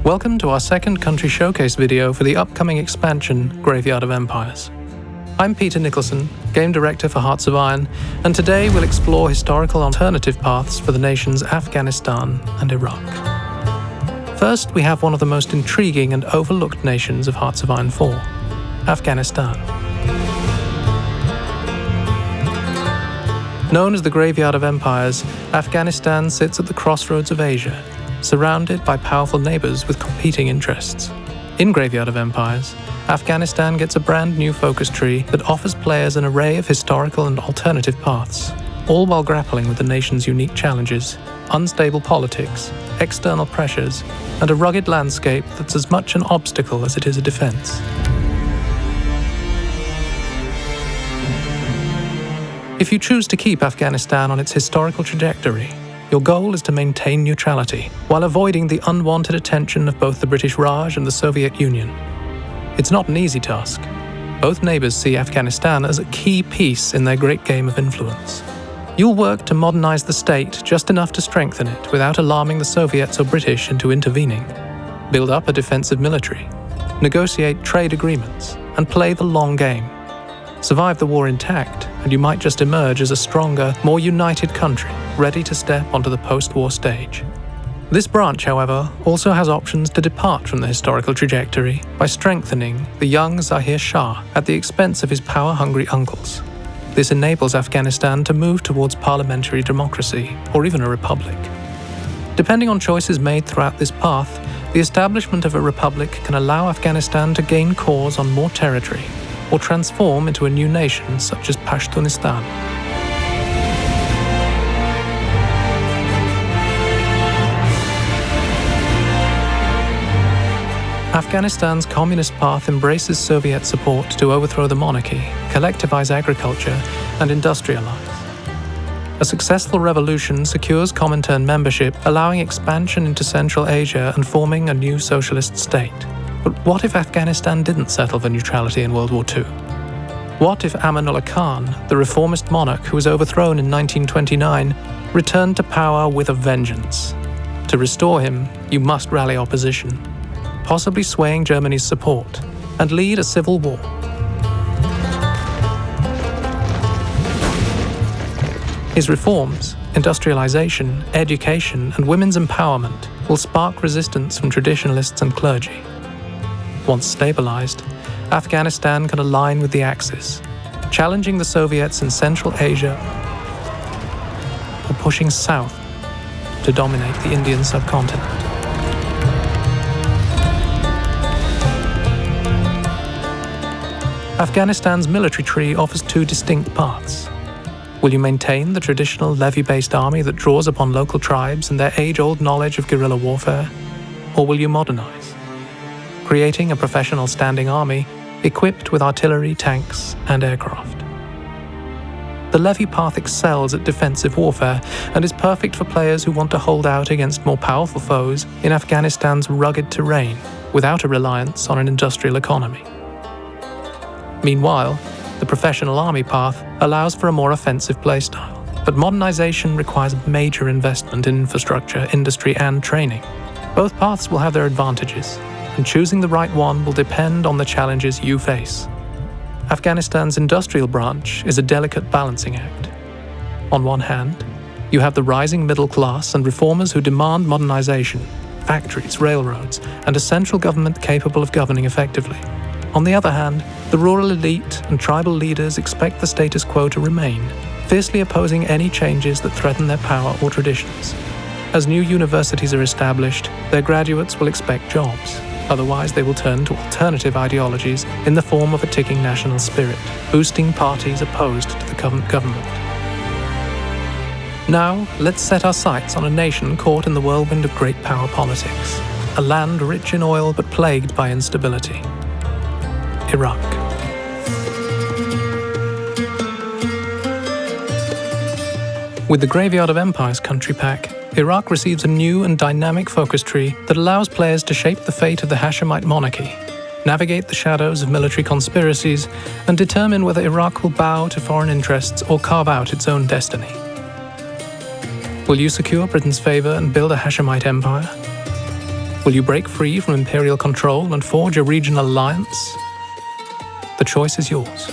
Welcome to our second country showcase video for the upcoming expansion, Graveyard of Empires. I'm Peter Nicholson, Game Director for Hearts of Iron, and today we'll explore historical alternative paths for the nations Afghanistan and Iraq. First, we have one of the most intriguing and overlooked nations of Hearts of Iron 4, Afghanistan. Known as the Graveyard of Empires, Afghanistan sits at the crossroads of Asia, surrounded by powerful neighbors with competing interests. In Graveyard of Empires, Afghanistan gets a brand new focus tree that offers players an array of historical and alternative paths, all while grappling with the nation's unique challenges, unstable politics, external pressures, and a rugged landscape that's as much an obstacle as it is a defense. If you choose to keep Afghanistan on its historical trajectory, your goal is to maintain neutrality, while avoiding the unwanted attention of both the British Raj and the Soviet Union. It's not an easy task. Both neighbors see Afghanistan as a key piece in their great game of influence. You'll work to modernize the state just enough to strengthen it without alarming the Soviets or British into intervening. Build up a defensive military, negotiate trade agreements, and play the long game. Survive the war intact, and you might just emerge as a stronger, more united country, ready to step onto the post-war stage. This branch, however, also has options to depart from the historical trajectory by strengthening the young Zahir Shah at the expense of his power-hungry uncles. This enables Afghanistan to move towards parliamentary democracy, or even a republic. Depending on choices made throughout this path, the establishment of a republic can allow Afghanistan to gain cores on more territory, or transform into a new nation such as Pashtunistan. Afghanistan's communist path embraces Soviet support to overthrow the monarchy, collectivize agriculture, and industrialize. A successful revolution secures Comintern membership, allowing expansion into Central Asia and forming a new socialist state. But what if Afghanistan didn't settle for neutrality in World War II? What if Amanullah Khan, the reformist monarch who was overthrown in 1929, returned to power with a vengeance? To restore him, you must rally opposition, possibly swaying Germany's support, and lead a civil war. His reforms, industrialization, education, and women's empowerment will spark resistance from traditionalists and clergy. Once stabilized, Afghanistan can align with the Axis, challenging the Soviets in Central Asia or pushing south to dominate the Indian subcontinent. Afghanistan's military tree offers two distinct paths. Will you maintain the traditional levy-based army that draws upon local tribes and their age-old knowledge of guerrilla warfare, or will you modernize, creating a professional standing army equipped with artillery, tanks, and aircraft? The levy path excels at defensive warfare and is perfect for players who want to hold out against more powerful foes in Afghanistan's rugged terrain without a reliance on an industrial economy. Meanwhile, the professional army path allows for a more offensive playstyle, but modernization requires major investment in infrastructure, industry, and training. Both paths will have their advantages, and choosing the right one will depend on the challenges you face. Afghanistan's industrial branch is a delicate balancing act. On one hand, you have the rising middle class and reformers who demand modernization, factories, railroads, and a central government capable of governing effectively. On the other hand, the rural elite and tribal leaders expect the status quo to remain, fiercely opposing any changes that threaten their power or traditions. As new universities are established, their graduates will expect jobs. Otherwise, they will turn to alternative ideologies in the form of a ticking national spirit, boosting parties opposed to the current government. Now, let's set our sights on a nation caught in the whirlwind of great power politics, a land rich in oil but plagued by instability. Iraq. With the Graveyard of Empires country pack, Iraq receives a new and dynamic focus tree that allows players to shape the fate of the Hashemite monarchy, navigate the shadows of military conspiracies, and determine whether Iraq will bow to foreign interests or carve out its own destiny. Will you secure Britain's favour and build a Hashemite empire? Will you break free from imperial control and forge a regional alliance? The choice is yours.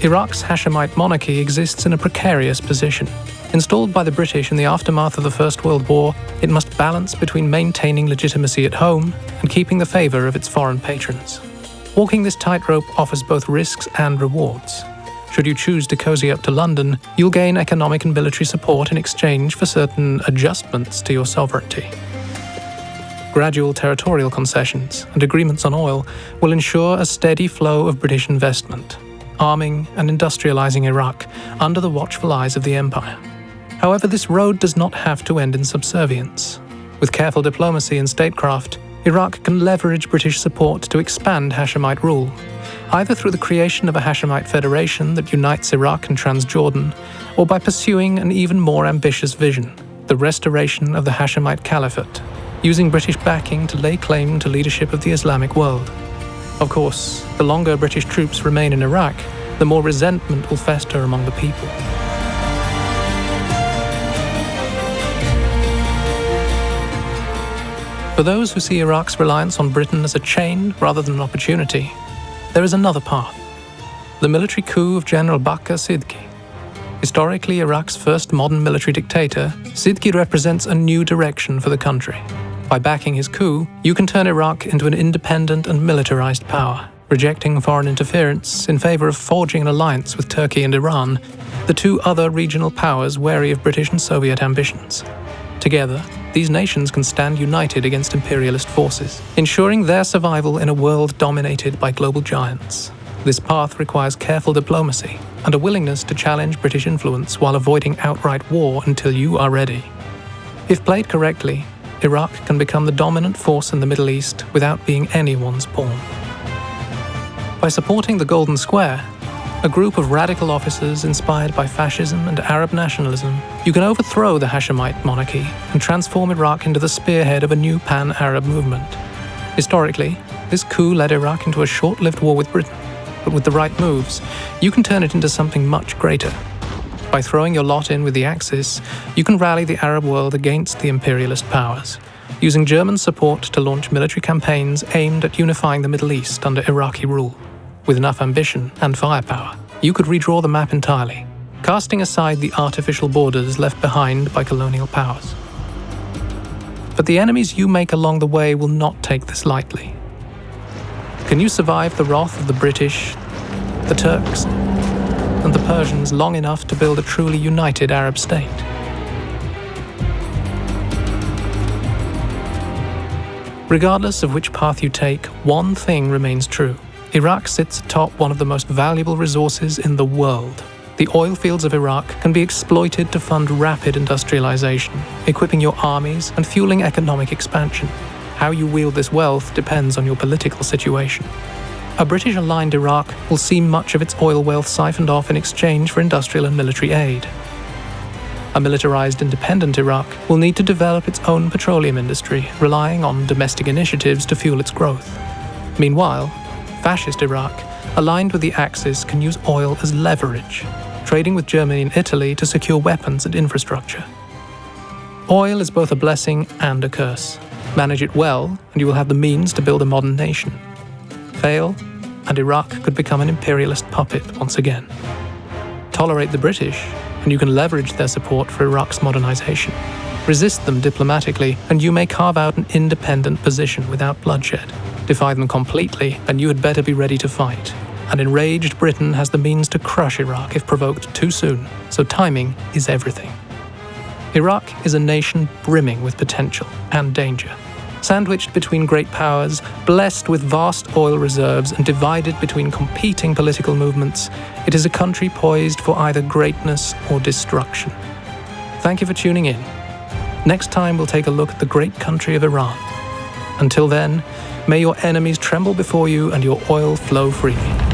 Iraq's Hashemite monarchy exists in a precarious position. Installed by the British in the aftermath of the First World War, it must balance between maintaining legitimacy at home and keeping the favour of its foreign patrons. Walking this tightrope offers both risks and rewards. Should you choose to cozy up to London, you'll gain economic and military support in exchange for certain adjustments to your sovereignty. Gradual territorial concessions and agreements on oil will ensure a steady flow of British investment, arming and industrializing Iraq under the watchful eyes of the empire. However, this road does not have to end in subservience. With careful diplomacy and statecraft, Iraq can leverage British support to expand Hashemite rule, either through the creation of a Hashemite federation that unites Iraq and Transjordan, or by pursuing an even more ambitious vision, the restoration of the Hashemite Caliphate, using British backing to lay claim to leadership of the Islamic world. Of course, the longer British troops remain in Iraq, the more resentment will fester among the people. For those who see Iraq's reliance on Britain as a chain rather than an opportunity, there is another path: the military coup of General Bakr Siddiqui. Historically Iraq's first modern military dictator, Siddiqui represents a new direction for the country. By backing his coup, you can turn Iraq into an independent and militarized power, rejecting foreign interference in favor of forging an alliance with Turkey and Iran, the two other regional powers wary of British and Soviet ambitions. Together, these nations can stand united against imperialist forces, ensuring their survival in a world dominated by global giants. This path requires careful diplomacy and a willingness to challenge British influence while avoiding outright war until you are ready. If played correctly, Iraq can become the dominant force in the Middle East without being anyone's pawn. By supporting the Golden Square, a group of radical officers inspired by fascism and Arab nationalism, you can overthrow the Hashemite monarchy and transform Iraq into the spearhead of a new pan-Arab movement. Historically, this coup led Iraq into a short-lived war with Britain, but with the right moves, you can turn it into something much greater. By throwing your lot in with the Axis, you can rally the Arab world against the imperialist powers, using German support to launch military campaigns aimed at unifying the Middle East under Iraqi rule. With enough ambition and firepower, you could redraw the map entirely, casting aside the artificial borders left behind by colonial powers. But the enemies you make along the way will not take this lightly. Can you survive the wrath of the British, the Turks, and the Persians long enough to build a truly united Arab state? Regardless of which path you take, one thing remains true. Iraq sits atop one of the most valuable resources in the world. The oil fields of Iraq can be exploited to fund rapid industrialization, equipping your armies and fueling economic expansion. How you wield this wealth depends on your political situation. A British-aligned Iraq will see much of its oil wealth siphoned off in exchange for industrial and military aid. A militarized independent Iraq will need to develop its own petroleum industry, relying on domestic initiatives to fuel its growth. Meanwhile, Fascist Iraq, aligned with the Axis, can use oil as leverage, trading with Germany and Italy to secure weapons and infrastructure. Oil is both a blessing and a curse. Manage it well, and you will have the means to build a modern nation. Fail, and Iraq could become an imperialist puppet once again. Tolerate the British, and you can leverage their support for Iraq's modernization. Resist them diplomatically, and you may carve out an independent position without bloodshed. Defy them completely, and you had better be ready to fight. An enraged Britain has the means to crush Iraq if provoked too soon, so timing is everything. Iraq is a nation brimming with potential and danger. Sandwiched between great powers, blessed with vast oil reserves, and divided between competing political movements, it is a country poised for either greatness or destruction. Thank you for tuning in. Next time we'll take a look at the great country of Iran. Until then, may your enemies tremble before you and your oil flow freely.